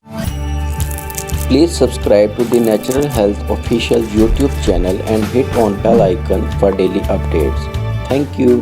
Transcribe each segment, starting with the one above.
Please subscribe to the Natural Health official YouTube channel and hit on bell icon for daily updates. Thank you.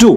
2।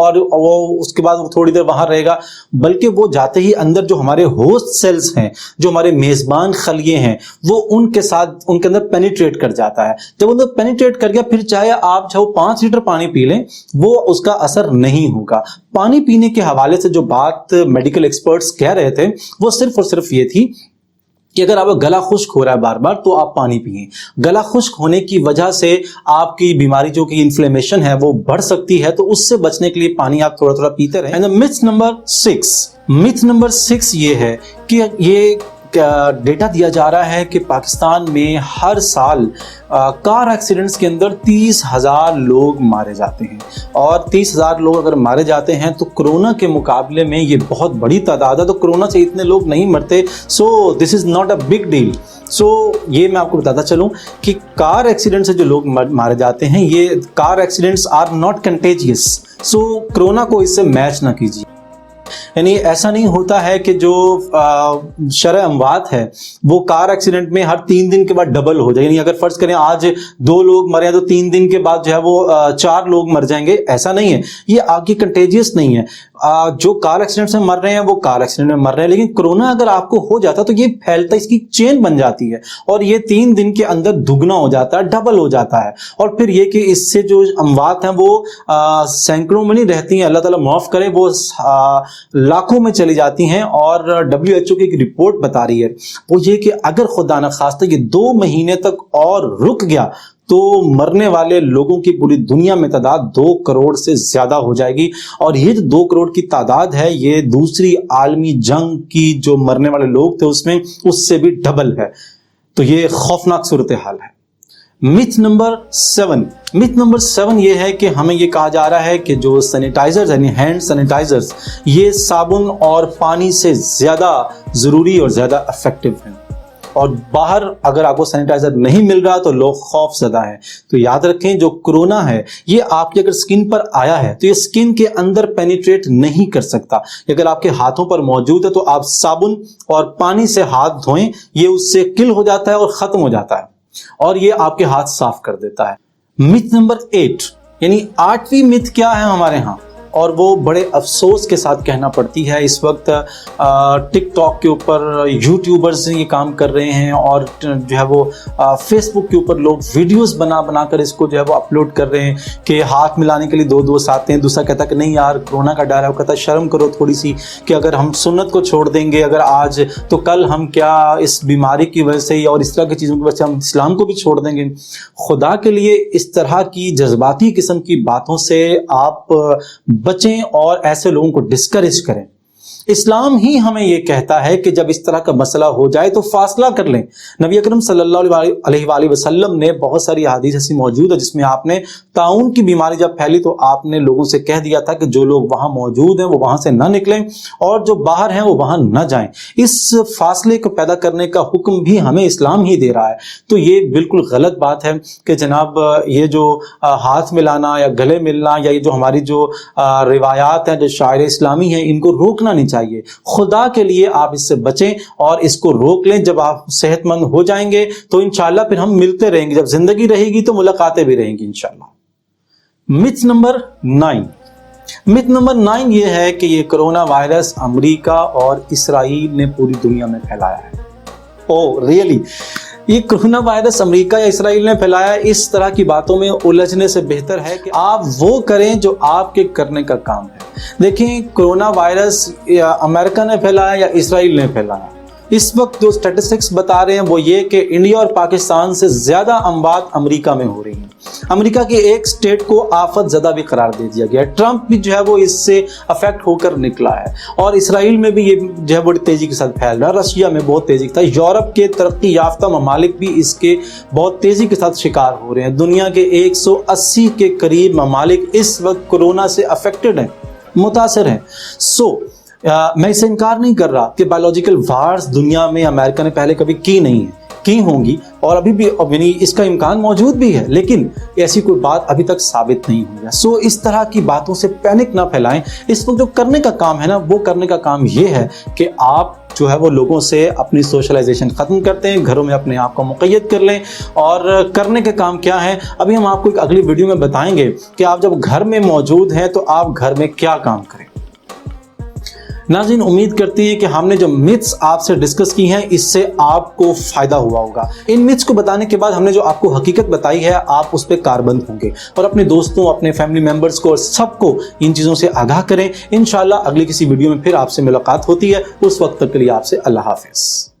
اور وہ اس کے بعد وہ تھوڑی دیر وہاں رہے گا، بلکہ وہ جاتے ہی اندر جو ہمارے ہوسٹ سیلز ہیں، جو ہمارے میزبان خلیے ہیں، وہ ان کے ساتھ ان کے اندر پینیٹریٹ کر جاتا ہے. جب اندر پینیٹریٹ کر گیا، پھر چاہے آپ جو 5 لیٹر پانی پی لیں وہ اس کا اثر نہیں ہوگا. پانی پینے کے حوالے سے جو بات میڈیکل ایکسپرٹس کہہ رہے تھے وہ صرف اور صرف یہ تھی کہ اگر آپ کا گلا خشک ہو رہا ہے بار بار تو آپ پانی پئیں. گلا خشک ہونے کی وجہ سے آپ کی بیماری جو کہ انفلیمیشن ہے وہ بڑھ سکتی ہے، تو اس سے بچنے کے لیے پانی آپ تھوڑا تھوڑا پیتے رہیں. myth نمبر 6 یہ ہے کہ یہ ڈیٹا دیا جا رہا ہے کہ پاکستان میں ہر سال کار ایکسیڈنٹس کے اندر 30,000 لوگ مارے جاتے ہیں، اور 30,000 لوگ اگر مارے جاتے ہیں تو کرونا کے مقابلے میں یہ بہت بڑی تعداد ہے. تو کرونا سے اتنے لوگ نہیں مرتے، so this is not a big deal. So یہ میں آپ کو بتاتا چلوں کہ کار ایکسیڈنٹ سے جو لوگ مارے جاتے ہیں، یہ car accidents are not contagious. So corona کو اس سے میچ نہ کیجیے. یعنی ایسا نہیں ہوتا ہے کہ جو شرح اموات ہے وہ کار ایکسیڈنٹ میں ہر 3 دن کے بعد ڈبل ہو جائے. یعنی اگر فرض کریں آج 2 لوگ مرے ہیں تو 3 دن کے بعد جو ہے وہ 4 لوگ مر جائیں گے. ایسا نہیں ہے، یہ آگے کنٹیجیس نہیں ہے. جو کار ایکسیڈنٹ سے مر رہے ہیں وہ کار ایکسیڈنٹ میں مر رہے ہیں، لیکن کرونا اگر آپ کو ہو جاتا تو یہ پھیلتا، اس کی چین بن جاتی ہے اور یہ 3 دن کے اندر دگنا ہو جاتا ہے، ڈبل ہو جاتا ہے. اور پھر یہ کہ اس سے جو اموات ہیں وہ سینکڑوں میں نہیں رہتی ہیں، اللہ تعالیٰ معاف کرے، وہ لاکھوں میں چلی جاتی ہیں. اور WHO کی ایک رپورٹ بتا رہی ہے وہ یہ کہ اگر خدا نخواستہ یہ 2 مہینے تک اور رک گیا تو مرنے والے لوگوں کی پوری دنیا میں تعداد 2 کروڑ سے زیادہ ہو جائے گی. اور یہ جو 2 کروڑ کی تعداد ہے یہ دوسری عالمی جنگ کی جو مرنے والے لوگ تھے اس سے بھی ڈبل ہے. تو یہ خوفناک صورتحال ہے. myth نمبر 7 یہ ہے کہ ہمیں یہ کہا جا رہا ہے کہ جو سینیٹائزرز یعنی ہینڈ سینیٹائزرز یہ صابن اور پانی سے زیادہ ضروری اور زیادہ افیکٹو ہیں، اور باہر اگر آپ کو سینیٹائزر نہیں مل رہا تو لوگ خوف زدہ ہیں. تو یاد رکھیں جو کرونا ہے یہ آپ کی اگر سکن پر آیا ہے تو یہ سکن کے اندر پینیٹریٹ نہیں کر سکتا. اگر آپ کے ہاتھوں پر موجود ہے تو آپ صابن اور پانی سے ہاتھ دھوئیں، یہ اس سے کل ہو جاتا ہے اور ختم ہو جاتا ہے، اور یہ آپ کے ہاتھ صاف کر دیتا ہے. myth نمبر 8 یعنی 8ویں myth کیا ہے ہمارے ہاں، اور وہ بڑے افسوس کے ساتھ کہنا پڑتی ہے. اس وقت ٹک ٹاک کے اوپر یوٹیوبرز یہ کام کر رہے ہیں، اور جو ہے وہ فیس بک کے اوپر لوگ ویڈیوز بنا کر اس کو جو ہے وہ اپلوڈ کر رہے ہیں کہ ہاتھ ملانے کے لیے 2 دوست آتے ہیں، دوسرا کہتا ہے کہ نہیں یار کرونا کا ڈر ہے، وہ کہتا ہے شرم کرو تھوڑی سی کہ اگر ہم سنت کو چھوڑ دیں گے اگر آج تو کل ہم کیا اس بیماری کی وجہ سے اور اس طرح کی چیزوں کی وجہ سے ہم اسلام کو بھی چھوڑ دیں گے. خدا کے لیے اس طرح کی جذباتی قسم کی باتوں سے آپ بچیں اور ایسے لوگوں کو ڈسکریج کریں. اسلام ہی ہمیں یہ کہتا ہے کہ جب اس طرح کا مسئلہ ہو جائے تو فاصلہ کر لیں. نبی اکرم صلی اللہ علیہ وآلہ وسلم نے بہت ساری احادیث ایسی موجود ہے جس میں آپ نے طاعون کی بیماری جب پھیلی تو آپ نے لوگوں سے کہہ دیا تھا کہ جو لوگ وہاں موجود ہیں وہ وہاں سے نہ نکلیں اور جو باہر ہیں وہ وہاں نہ جائیں. اس فاصلے کو پیدا کرنے کا حکم بھی ہمیں اسلام ہی دے رہا ہے. تو یہ بالکل غلط بات ہے کہ جناب یہ جو ہاتھ ملانا یا گلے ملنا یا یہ جو ہماری جو روایات ہیں جو شاعر اسلامی ہیں ان کو روکنا نہیں چاہیے. خدا کے لیے آپ اس سے بچیں اور اس کو روک لیں. جب آپ صحت مند ہو جائیں گے تو انشاءاللہ پھر ہم ملتے رہیں گے، جب زندگی رہے گی تو ملاقاتیں بھی رہیں گی انشاءاللہ. myth نمبر 9 یہ ہے کہ یہ کرونا وائرس امریکہ اور اسرائیل نے پوری دنیا میں پھیلایا ہے. ریئلی یہ کرونا وائرس امریکہ یا اسرائیل نے پھیلایا؟ اس طرح کی باتوں میں الجھنے سے بہتر ہے کہ آپ وہ کریں جو آپ کے کرنے کا کام ہے. دیکھیں کرونا وائرس یا امریکہ نے پھیلایا یا اسرائیل نے پھیلایا، اس وقت جو اسٹیٹسٹکس بتا رہے ہیں وہ یہ کہ انڈیا اور پاکستان سے زیادہ اموات امریکہ میں ہو رہی ہیں. امریکہ کے ایک سٹیٹ کو آفت زدہ بھی قرار دے دیا گیا ہے. ٹرمپ بھی جو ہے وہ اس سے افیکٹ ہو کر نکلا ہے، اور اسرائیل میں بھی یہ جو ہے بڑی تیزی کے ساتھ پھیل رہا ہے. رشیا میں بہت تیزی کے ساتھ، یورپ کے ترقی یافتہ ممالک بھی اس کے بہت تیزی کے ساتھ شکار ہو رہے ہیں. دنیا کے 180 کے قریب ممالک اس وقت کرونا سے افیکٹڈ ہیں، متاثر ہیں. میں اسے انکار نہیں کر رہا کہ بایولوجیکل وارز دنیا میں امریکہ نے پہلے کبھی کی نہیں ہیں، کی ہوں گی اور ابھی بھی یعنی اس کا امکان موجود بھی ہے، لیکن ایسی کوئی بات ابھی تک ثابت نہیں ہوئی ہے. اس طرح کی باتوں سے پینک نہ پھیلائیں. اس وقت جو کرنے کا کام ہے نا وہ کرنے کا کام یہ ہے کہ آپ جو ہے وہ لوگوں سے اپنی سوشلائزیشن ختم کرتے ہیں، گھروں میں اپنے آپ کو مقید کر لیں، اور کرنے کے کام کیا ہے ابھی ہم آپ کو ایک اگلی ویڈیو میں بتائیں گے کہ آپ جب گھر میں موجود ہیں تو آپ گھر میں کیا کام کریں۔ ناظرین، امید کرتے ہیں کہ ہم نے جو میتھس آپ سے ڈسکس کی ہیں اس سے آپ کو فائدہ ہوا ہوگا۔ ان میتھس کو بتانے کے بعد ہم نے جو آپ کو حقیقت بتائی ہے آپ اس پہ کاربند ہوں گے، اور اپنے دوستوں، اپنے فیملی ممبرز کو اور سب کو ان چیزوں سے آگاہ کریں۔ انشاءاللہ اگلی کسی ویڈیو میں پھر آپ سے ملاقات ہوتی ہے، اس وقت تک کے لیے آپ سے اللہ حافظ۔